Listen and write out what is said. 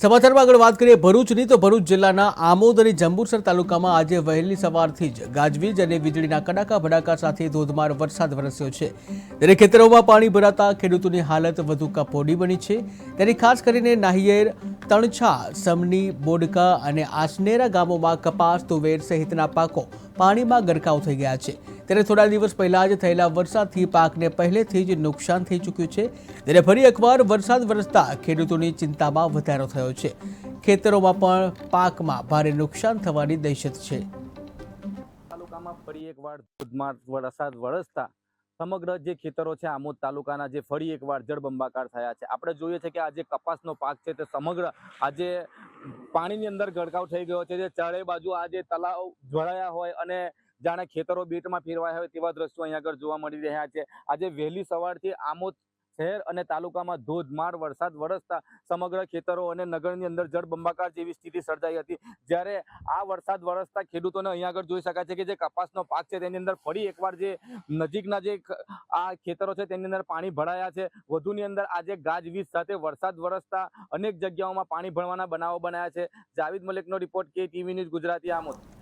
સમાચારમાં આગળ વાત કરીએ ભરૂચની તો ભરૂચ જિલ્લાના આમોદ અને જંબુસર તાલુકામાં આજે વહેલી સવારથી જ ગાજવીજ અને વીજળીના કડાકા ભડાકા સાથે ધોધમાર વરસાદ વરસ્યો છે ત્યારે ખેતરોમાં પાણી ભરાતા ખેડૂતોની હાલત વધુ કફોડી બની છે ત્યારે ખાસ કરીને નાહિયેર તણછા સમની બોડકા અને આસનેરા ગામોમાં કપાસ તુવેર સહિતના પાકો પાણીમાં ગરકાવ થઈ ગયા છે ત્યારે થોડા દિવસ પહેલા જ થયેલા વરસાદથી પાકને પહેલેથી જ નુકસાન થઈ ચૂક્યું છે ત્યારે ફરી એકવાર વરસાદ વરસતા ખેડૂતોની ચિંતામાં વધારો થયો છે ખેતરોમાં પણ પાકમાં ભારે નુકસાન થવાની દહેશત છે। તાલુકામાં ફરી એકવાર ધોધમાર વરસાદ વરસતા સમગ્ર જે ખેતરો છે આમોદ તાલુકાના જે ફરી એકવાર જળબંબાકાર થયા છે। આપણે જોઈએ છે કે આ જે કપાસનો પાક છે તે સમગ્ર આજે પાણીની અંદર ગરકાવ થઈ ગયો છે। જે ચારે બાજુ આ જે તળાવ ભરાયા હોય અને જાણે ખેતરો બેટમાં ફેરવાયા હોય તેવા દ્રશ્યો અહીંયા આગળ જોવા મળી રહ્યા છે। આજે વહેલી સવારથી આમોદ શહેર અને તાલુકામાં ધોધમાર વરસાદ વરસતા સમગ્ર ખેતરો અને નગરની અંદર જળબંબાકાર જેવી સ્થિતિ સર્જાઈ હતી। જ્યારે આ વરસાદ વરસતા ખેડૂતોને અહીંયા આગળ જોઈ શકાય છે કે જે કપાસનો પાક છે તેની અંદર ફરી એકવાર જે નજીકના જે આ ખેતરો છે તેની અંદર પાણી ભરાયા છે। વધુની અંદર આજે ગાજવીજ સાથે વરસાદ વરસતા અનેક જગ્યાઓમાં પાણી ભરવાના બનાવો બનાયા છે। જાવેદ મલિકનો report, KTV news Gujarati, Amod.